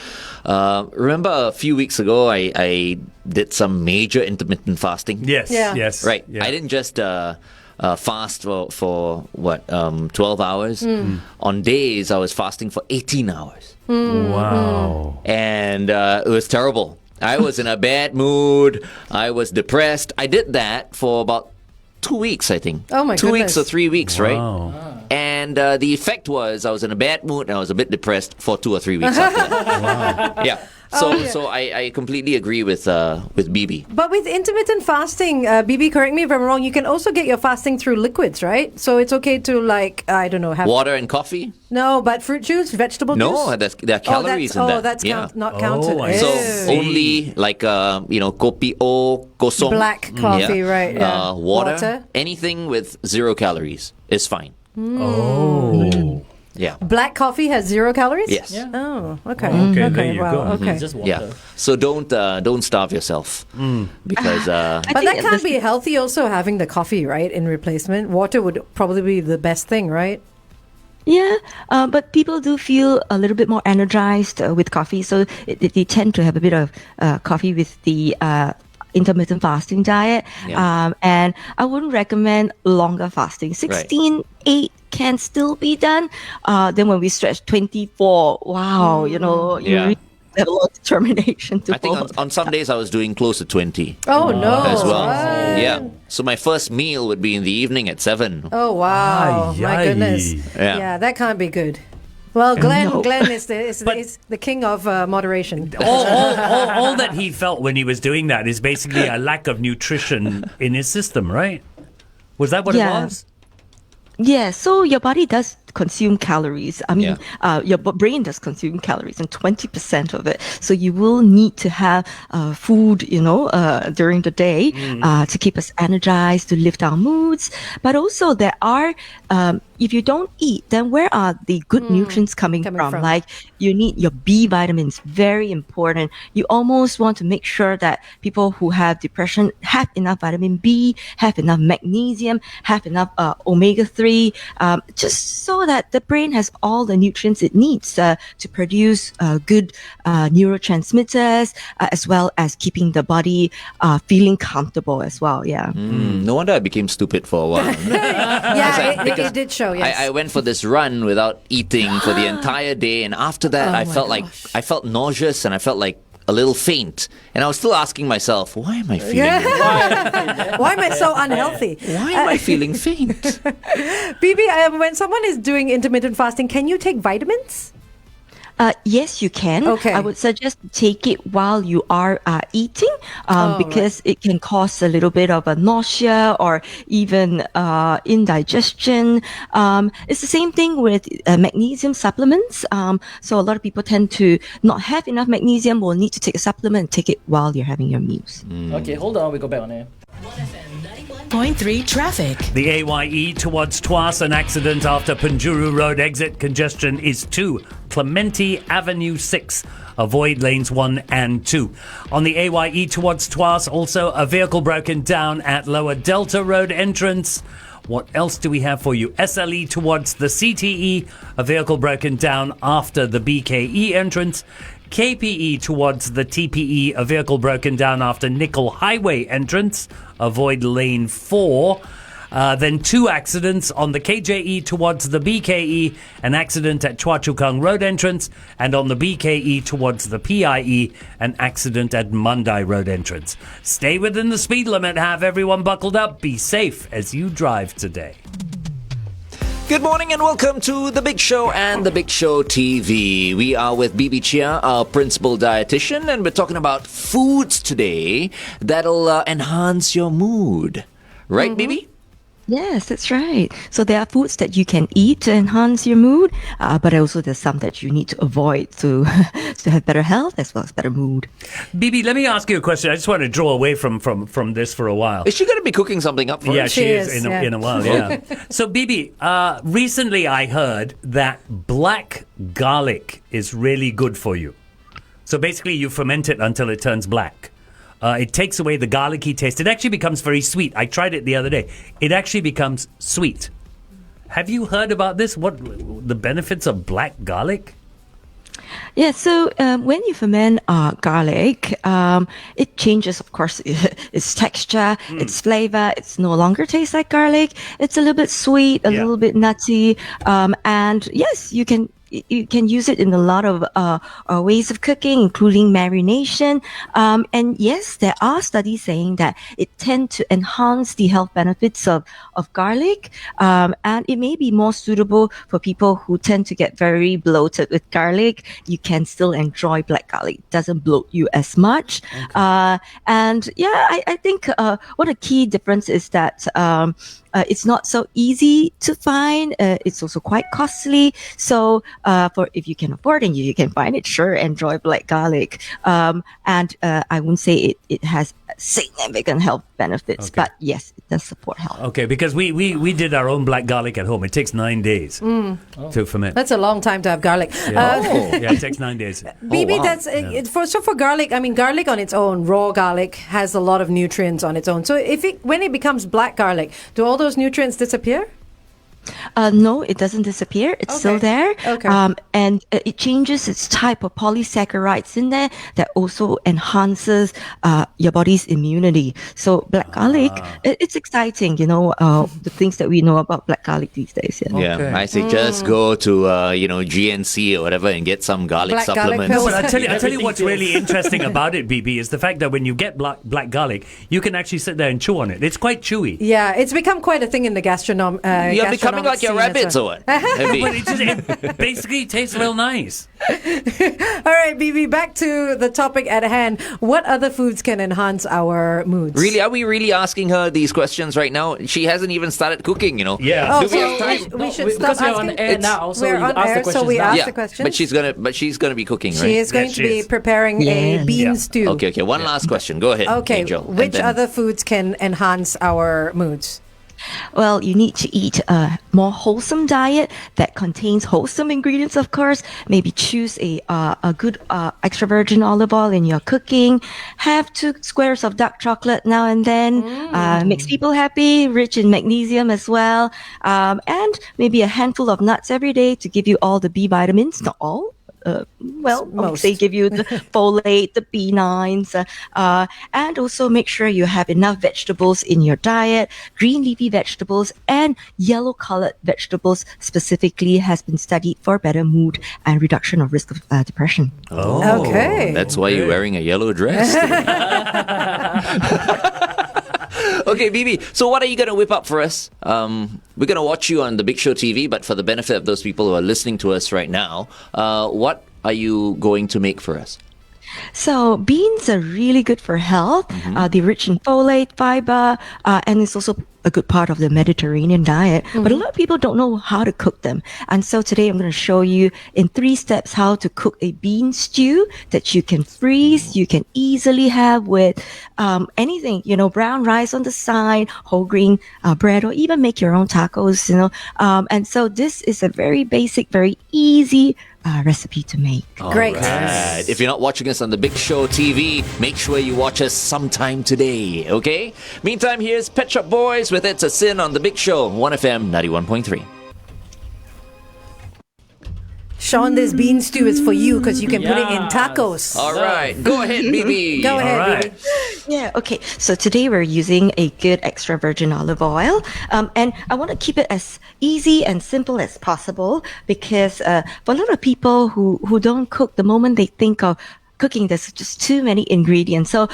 Remember a few weeks ago, I did some major intermittent fasting. Yes. Yeah. Yes. Right. Yeah. I didn't just fast for 12 hours. On days, I was fasting for 18 hours. Wow. And it was terrible. I was in a bad mood. I was depressed. I did that for about 2 weeks, I think. Oh, my 2 weeks or goodness. 3 weeks, right? Wow. And the effect was I was in a bad mood and I was a bit depressed for 2 or 3 weeks after that. Yeah. So I completely agree with Bibi. But with intermittent fasting, Bibi, correct me if I'm wrong, you can also get your fasting through liquids, right? So it's okay to have Water and coffee? No, but fruit juice, vegetable juice? No, there are calories in that. that's yeah. not counted. I So see. only kopi o, kosong. Black coffee, right, yeah. Water, anything with 0 calories is fine. Oh. Yeah. Black coffee has 0 calories? Yes. Yeah. Oh, okay. Okay, there you wow, go. Okay. It's just water. Yeah. So don't starve yourself because But think that can't this- be healthy also having the coffee, right, in replacement. Water would probably be the best thing, right? Yeah, but people do feel a little bit more energized with coffee, so they tend to have a bit of coffee with the intermittent fasting diet. Yeah. And I wouldn't recommend longer fasting. 16-8 can still be done. Then when we stretch 24, wow, you Yeah. really have a lot of determination to I think follow. on some days I was doing close to 20 Oh, no. as well. What? Yeah. So my first meal would be in the evening at 7. Oh, wow. Ay, My ay. goodness. Yeah. That can't be good. Well, Glenn No. is the king of moderation. All that he felt when he was doing that is basically a lack of nutrition in his system, right? Was that what it Yeah. was? Yeah, so your body does consume calories. I mean, your brain does consume calories, and 20% of it. So you will need to have food, during the day to keep us energized, to lift our moods. But also there are, if you don't eat, then where are the good nutrients coming from? Like you need your B vitamins, very important. You almost want to make sure that people who have depression have enough vitamin B, have enough magnesium, have enough omega-3, just so know that the brain has all the nutrients it needs to produce good neurotransmitters, as well as keeping the body feeling comfortable as well. Yeah. No wonder I became stupid for a while. Yeah, it did show. Yes. I went for this run without eating for the entire day, and after that, I felt nauseous and I felt like a little faint, and I was still asking myself, why am I feeling? Why am I so unhealthy? Why am I feeling faint? Bibi, when someone is doing intermittent fasting, can you take vitamins? Yes, you can. Okay. I would suggest take it while you are eating, because it can cause a little bit of a nausea or even indigestion. It's the same thing with magnesium supplements. So a lot of people tend to not have enough magnesium, will need to take a supplement and take it while you're having your meals. Okay, hold on. We go back on air. 1FM 91.3 traffic. The AYE towards Tuas, an accident after Penjuru Road exit. Congestion is 2. Clementi Avenue 6. Avoid lanes 1 and 2. On the AYE towards Tuas, also a vehicle broken down at Lower Delta Road entrance. What else do we have for you? SLE towards the CTE, a vehicle broken down after the BKE entrance. KPE towards the TPE, a vehicle broken down after Nickel Highway entrance. Avoid lane 4. Then 2 accidents on the KJE towards the BKE, an accident at Choa Chu Kang Road entrance, and on the BKE towards the PIE, an accident at Mandai Road entrance. Stay within the speed limit. Have everyone buckled up. Be safe as you drive today. Good morning and welcome to The Big Show and The Big Show TV. We are with Bibi Chia, our Principal Dietitian, and we're talking about foods today that'll enhance your mood. Right, Bibi? Yes, that's right. So there are foods that you can eat to enhance your mood, but also there's some that you need to avoid to have better health as well as better mood. Bibi, let me ask you a question. I just want to draw away from this for a while. Is she going to be cooking something up for us? Yeah, she is in a while, yeah. So, Bibi, recently I heard that black garlic is really good for you. So basically you ferment it until it turns black. It takes away the garlicky taste. It actually becomes very sweet. I tried it the other day. It actually becomes sweet. Have you heard about this? What the benefits of black garlic? Yeah, so when you ferment garlic, it changes, of course, its texture, its flavor. It's no longer tastes like garlic. It's a little bit sweet, a little bit nutty. And yes, you can use it in a lot of ways of cooking, including marination. And yes, there are studies saying that it tends to enhance the health benefits of garlic. And it may be more suitable for people who tend to get very bloated with garlic. You can still enjoy black garlic. It doesn't bloat you as much. Okay. And yeah, I think what a key difference is that it's not so easy to find. It's also quite costly. So for if you can afford it, you can find it, sure, enjoy black garlic. And I wouldn't say it has significant health benefits, but yes, it does support health. Okay, because we did our own black garlic at home. It takes 9 days to ferment. That's a long time to have garlic. Yeah, it takes 9 days. Bibi, that's for garlic. I mean, garlic on its own, raw garlic, has a lot of nutrients on its own. So when it becomes black garlic, do all those nutrients disappear? No, it doesn't disappear. It's still there. Okay. And it changes its type of polysaccharides in there that also enhances your body's immunity. So black garlic, it's exciting, the things that we know about black garlic these days. Yeah, I say just go to GNC or whatever and get some garlic Black supplements. garlic pills. But I tell you what's really interesting about it, Bibi, is the fact that when you get black garlic, you can actually sit there and chew on it. It's quite chewy. Yeah, it's become quite a thing in the gastronom. You're becoming like your rabbits or what? But it basically tastes real nice. All right, Bibi, back to the topic at hand. What other foods can enhance our moods? Really? Are we really asking her these questions right now? She hasn't even started cooking, Yeah. Oh, Do we have time? we should because stop we're on asking. air now, so We're we on ask air, the questions so we now. ask Yeah, the questions. but she's gonna be cooking, right? She is going Yes, to she be is. preparing a bean stew. Okay. One last question. Go ahead, Okay, Angel. And which then- other foods can enhance our moods? Well, you need to eat a more wholesome diet that contains wholesome ingredients, of course. Maybe choose a good extra virgin olive oil in your cooking. Have 2 squares of dark chocolate now and then. Makes people happy, rich in magnesium as well. And maybe a handful of nuts every day to give you all the B vitamins. Not all. Most. They give you the folate, the B9s, and also make sure you have enough vegetables in your diet. Green leafy vegetables and yellow colored vegetables specifically has been studied for better mood and reduction of risk of depression. Oh, Okay. That's why you're wearing a yellow dress today. Okay, Bibi, so what are you going to whip up for us? We're going to watch you on the Big Show TV, but for the benefit of those people who are listening to us right now, what are you going to make for us? So beans are really good for health. They're rich in folate, fiber, and it's also a good part of the Mediterranean diet. But a lot of people don't know how to cook them. And so today I'm going to show you in 3 steps how to cook a bean stew that you can freeze, you can easily have with anything, brown rice on the side, whole grain bread, or even make your own tacos, And so this is a very basic, very easy recipe to make. Great. Alright. If you're not watching us on the Big Show TV, make sure you watch us sometime today, okay? Meantime, here's Pet Shop Boys with It's a Sin on the Big Show, 1FM 91.3. Sean, this bean stew is for you because you can put it in tacos. All right, go ahead, Bibi. Go ahead, All right. Bibi. Yeah, okay. So today we're using a good extra virgin olive oil. And I want to keep it as easy and simple as possible because for a lot of people who don't cook, the moment they think of cooking, there's just too many ingredients. So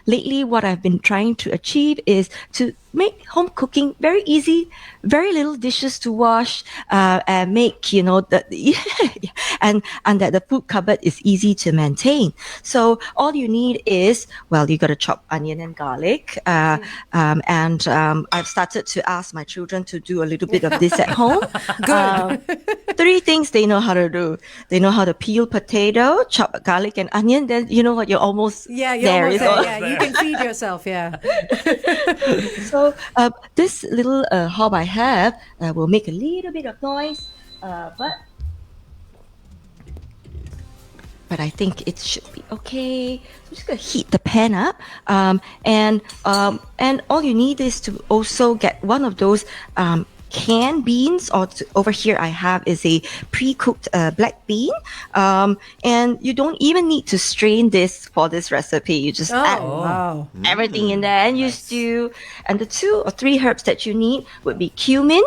lately what I've been trying to achieve is to make home cooking very easy, very little dishes to wash, and make, and that the food cupboard is easy to maintain. So all you need is, you got to chop onion and garlic. And I've started to ask my children to do a little bit of this at home. Good. 3 things they know how to do. They know how to peel potato, chop garlic and onion. Then you know what, you're almost Yeah, you're there. almost You know? there. Yeah, you can feed yourself. Yeah. So this little hob I have will make a little bit of noise, but I think it should be okay. So I'm just gonna heat the pan up, and all you need is to also get one of those canned beans, or over here I have is a pre-cooked black bean, and you don't even need to strain this for this recipe. You just add Wow. everything in there and you stew. And the 2 or 3 herbs that you need would be cumin,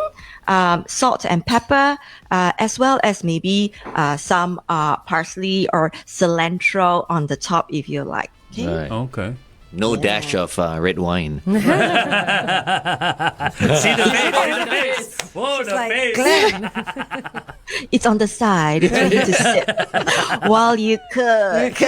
salt and pepper, as well as maybe some parsley or cilantro on the top if you like. Okay? Right. Okay. No dash of red wine. See the face. Whoa, the Like face. Glenn. It's on the side. It's for you to sip while you cook.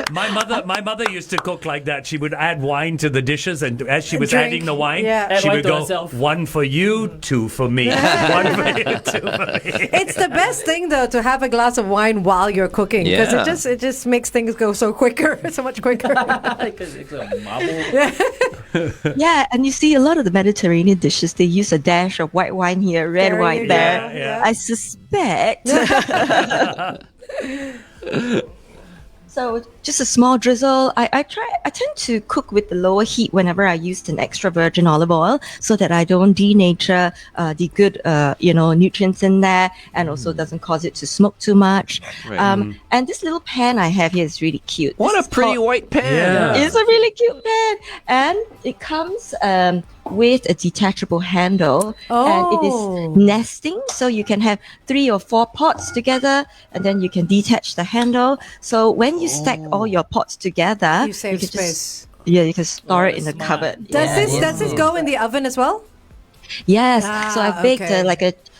My mother used to cook like that. She would add wine to the dishes, and as she was Drink. adding the wine, Yeah. Add she wine would to go, herself. 1 for you, 2 for me. 1 for you, 2 for me. It's the best thing though to have a glass of wine while you're cooking because Yeah. it just makes things go so quicker, so much quicker. Because it's a marble. Yeah, and you see a lot of the Mediterranean dishes, they use a dash of white wine here, red There wine you there. go, yeah. I suspect. So just a small drizzle. I tend to cook with the lower heat whenever I use an extra virgin olive oil so that I don't denature the good nutrients in there, and also doesn't cause it to smoke too much. Right. And this little pan I have here is really cute. What This a is pretty called- white pan. Yeah. It's a really cute pan, and it comes with a detachable handle, and it Oh. is nesting, so you can have 3 or 4 pots together, and then you can detach the handle. So when you stack all your pots together, You save can space. you can store it in the Smart. cupboard. Does Yeah. does this go in the oven as well? Yes. So Ah, I baked okay.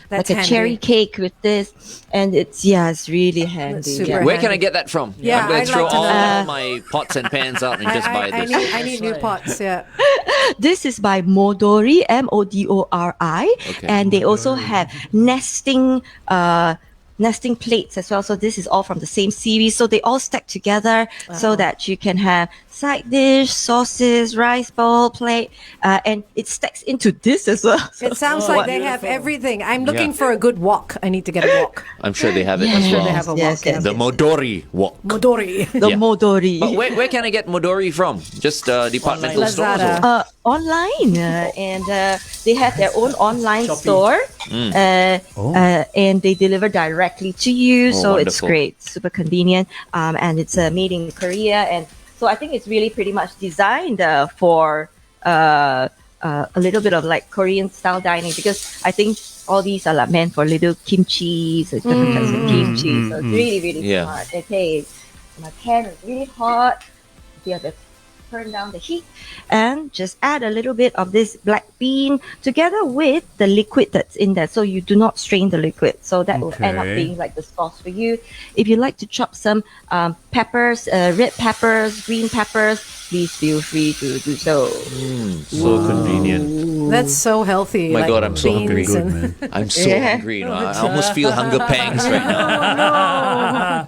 That's like a cherry handy. cake with this, and it's really handy. super Yeah. Where can I get that from? Yeah, I'm going I'd to throw like to all know. my pots and pans out and just buy I this. need new pots. Yeah. This is by Modori, Modori, Okay. and they also have nesting nesting plates as well. So this is all from the same series. So they all stack together so that you can have side dish, sauces, rice bowl, plate, and it stacks into this as well. So It sounds like they have everything. I'm looking for a good wok. I need to get a wok. I'm sure they have it Yes, as well. They have a wok. yes, yes. The Modori wok. Modori. The Yeah. Modori. But where can I get Modori from? Just departmental Online. stores? Lazada. Online, and they have their own online store, and they deliver directly to you. Oh, So it's wonderful. great, super convenient, and it's made in Korea, and so I think it's really pretty much designed for a little bit of like Korean style dining, because I think all these are like meant for little kimchi, so it's different types of kimchi. So it's really, really Yeah. smart. Okay, my pan is really hot. You have to turn down the heat and just add a little bit of this black bean together with the liquid that's in there. So you do not strain the liquid. So that will end up Okay. being like the sauce for you. If you like to chop some peppers, red peppers, green peppers, please feel free to do so. So convenient. That's so healthy. My like God, I'm so beans hungry. Good, and- man. I'm so Yeah. hungry. You know, I almost feel hunger pangs right now.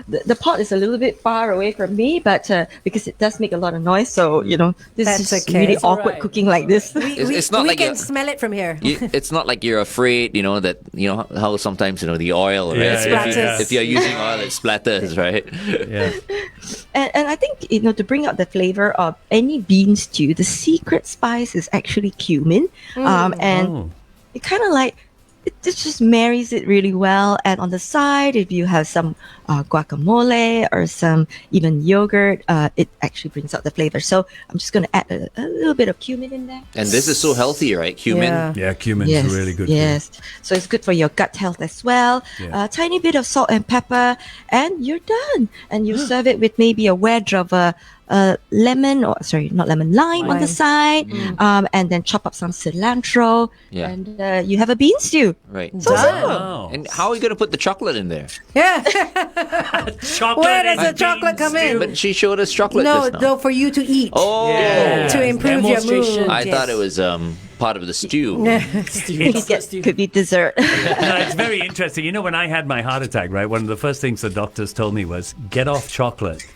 The pot is a little bit far away from me, but because it does make a lot of noise, so this That's is just okay. really It's awkward alright. cooking like this. It's not we like can you're- smell it from here. It's not like you're afraid, that how sometimes the oil, right? Yeah, yeah, yeah. If you're using oil, it splatters, right? Yeah. And I think to bring out the flavor of any bean stew, the secret spice is actually cumin, and it kind of like it just marries it really well. And on the side, if you have some guacamole or some even yogurt, it actually brings out the flavor. So I'm just going to add a little bit of cumin in there. And this is so healthy, right? Cumin. Yeah. Yeah, cumin's really good. Yes. So it's good for your gut health as well. Yeah. A tiny bit of salt and pepper, and you're done. And you serve it with maybe a wedge of lime on the side, and then chop up some cilantro, Yeah. and you have a bean stew. Right. So simple. Wow. And how are you going to put the chocolate in there? Yeah. Chocolate Where does and the chocolate beans come in? But she showed us chocolate No, just now. no, for you to eat. Oh, Yeah. To improve your mood. Demonstration. I thought it was part of the stew. Could be dessert. No, it's very interesting. When I had my heart attack, right, one of the first things the doctors told me was get off chocolate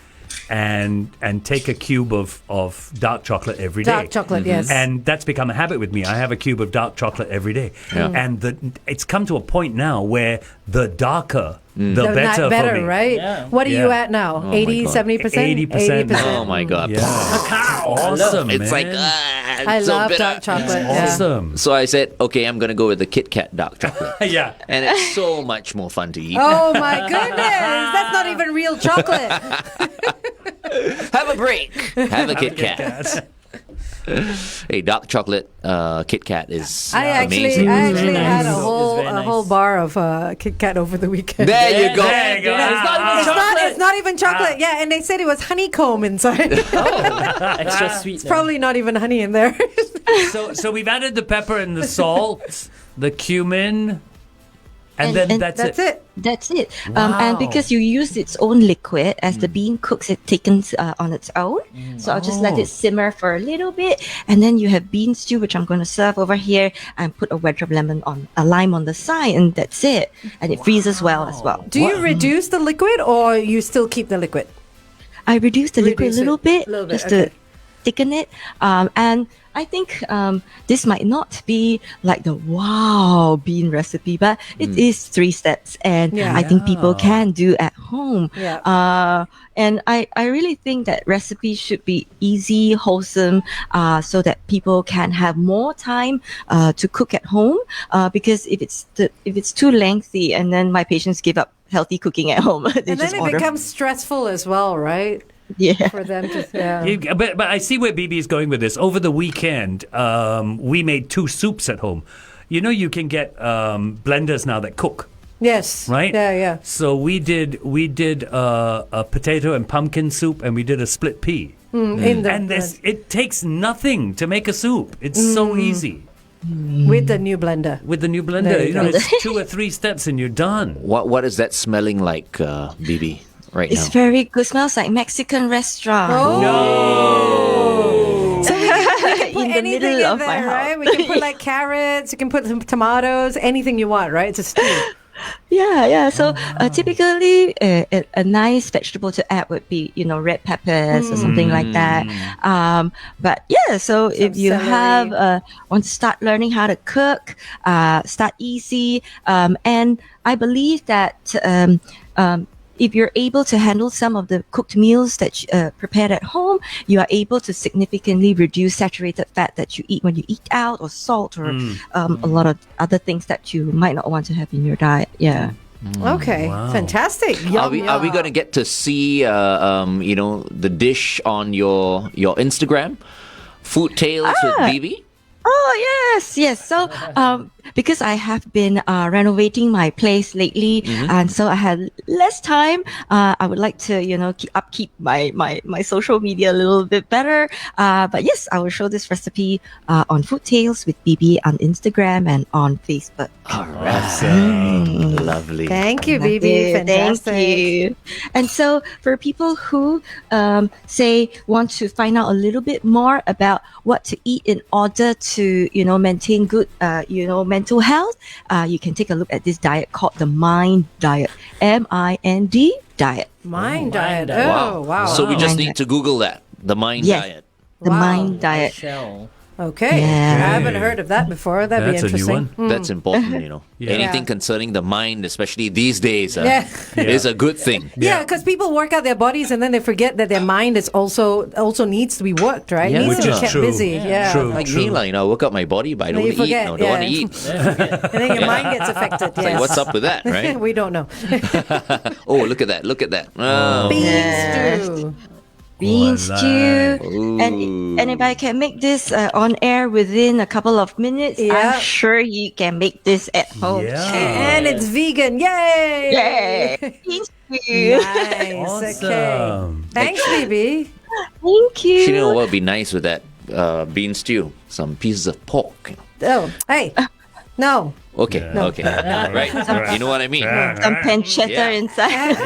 and take a cube of dark chocolate every day. Dark chocolate, yes. And that's become a habit with me. I have a cube of dark chocolate every day. Yeah. And it's come to a point now where the darker, the They're better, not better, for me. right? Yeah. What are you Yeah. at now? my 80, God. 70%? 80%. Oh my God. Yeah. Awesome, It's like, man. I so love bitter. dark chocolate. Yeah. Awesome. So I said, okay, I'm going to go with the Kit Kat dark chocolate. Yeah. And it's so much more fun to eat. Oh my goodness. That's not even real chocolate. Have a break. Have a Kit Kat. Hey, dark chocolate Kit Kat is I actually amazing. had Very a nice. It's whole very a nice. whole bar of Kit Kat over the weekend. There you go. There you go. It's not even chocolate. Yeah, and they said it was honeycomb inside. Extra sweet. It's probably not even honey in there. So we've added the pepper and the salt, the cumin, and then and that's That's it. That's it. Wow. And because you use its own liquid, as the bean cooks, it thickens on its own. So I'll just let it simmer for a little bit, and then you have bean stew, which I'm going to serve over here, and put a wedge of lime on the side, and that's it. And it freezes well as well. Do you reduce the liquid or you still keep the liquid? I reduce the liquid Reduce a little it. bit, Little bit, just okay. to thicken it. And I think this might not be like the wow bean recipe, but it is 3 steps, and Yeah. I think people can do at home. Yeah. And I really think that recipes should be easy, wholesome, so that people can have more time to cook at home. Because if it's too lengthy, and then my patients give up healthy cooking at home, they And just then it order. becomes stressful as well, right? Yeah. For them to, yeah. But I see where Bibi is going with this. Over the weekend, we made 2 soups at home. You can get blenders now that cook, Yes. right? Yeah, yeah. So we did a potato and pumpkin soup, and we did a split pea. In the, And it takes nothing to make a soup. It's so easy with the new blender. with the new There blender. you go. It's 2 or 3 steps, and you're done. What is that smelling like, Bibi, right It's now? very good. Smells like Mexican restaurant. Oh. So we can put In anything middle in of there, my house. right? We can put like carrots, you can put some tomatoes, anything you want, right? It's a stew. Yeah. So typically, a nice vegetable to add would be, red peppers or something like that. But yeah, so if you celery. have want to start learning how to cook, start easy. And I believe that if you're able to handle some of the cooked meals that you prepared at home, you are able to significantly reduce saturated fat that you eat when you eat out, or salt, or a lot of other things that you might not want to have in your diet. Yeah. Okay, fantastic. Are we going to get to see the dish on your Instagram, Food Tales with Bibi? Oh, yes. So, because I have been renovating my place lately, and so I had less time, I would like to, keep my social media a little bit better. But yes, I will show this recipe on Food Tales with Bibi on Instagram and on Facebook. All right. Lovely. Thank you, Bibi. Fantastic. Thank you. And so for people who say want to find out a little bit more about what to eat in order to maintain good mental health, you can take a look at this diet called the Mind Diet. MIND diet. Mind diet. Wow. Oh, wow. So we just Mind need diet. to Google that, the Mind Yes. Diet. The Wow. Mind diet. Shell. Okay. Yeah. I haven't heard of that before. That'd That's be a new interesting. one. That's important, Yeah. Anything Yeah. concerning the mind, especially these days, Yeah. is a good thing. Yeah, because people work out their bodies and then they forget that their mind is also needs to be worked, right? Yeah. Needs Which to be is kept true. busy. Yeah. True. Like me, I work out my body, but I don't you eat. forget, Don't want to yeah. eat. And then your mind gets affected. It's like, Yes. what's up with that, right? We don't know. Oh, look at that. Look at that. Oh. Bean stew. Bean Oh, I stew. like. And if I can make this on air within a couple of minutes, Yeah. I'm sure you can make this at home. Yeah. And it's vegan. Yay! Yay! Bean stew. Nice. Okay. Awesome. Thanks, Bibi. Thank you. You know what would be nice with that bean stew? Some pieces of pork. Oh, hey. No. Okay, okay. Right. You know what I mean? Some pancetta Yeah. inside.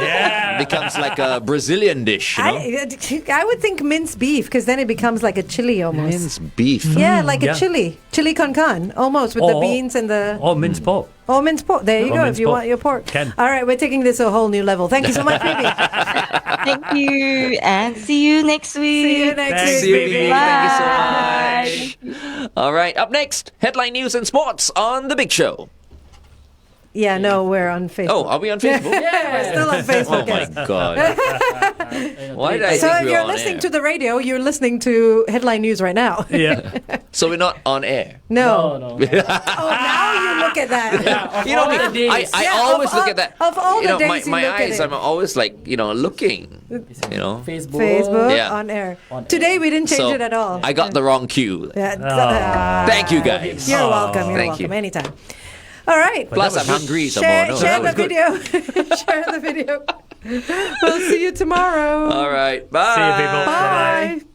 Becomes like a Brazilian dish, I would think minced beef because then it becomes like a chili almost. Minced beef. Yeah, like Yeah. a chili con carne, almost with the beans and the minced pork. minced pork. There you Or go. minced If you pork. want your pork. Can. All right, we're taking this to a whole new level. Thank you so much, Bibi. Thank you. And see you next week. See you next Thanks, See week. you, Bibi. Bye. Thank you so much. All right, up next, headline news and sports on The Big Show. Yeah, no, we're on Facebook. Oh, are we on Facebook? We're still on Oh Facebook. my yes. God. Why did I So think if we were you're on listening air? to the radio, you're listening to headline news right now. Yeah. So we're not on air. No. No. Oh, now you look at that. You know me, all the days. I Yeah, always of look all- at that. of all you the know, days you my look at eyes, it. I'm always like, looking. You know. Facebook. Facebook Yeah. on air. On Today we didn't change So it at all. I got the wrong cue. Yeah. Thank you, guys. You're welcome. You're Thank welcome. you. Anytime. All right. Plus, I'm hungry Share, tomorrow. share No. the video. Share the video. We'll see you tomorrow. All right. Bye. See you, people. Bye-bye. Bye.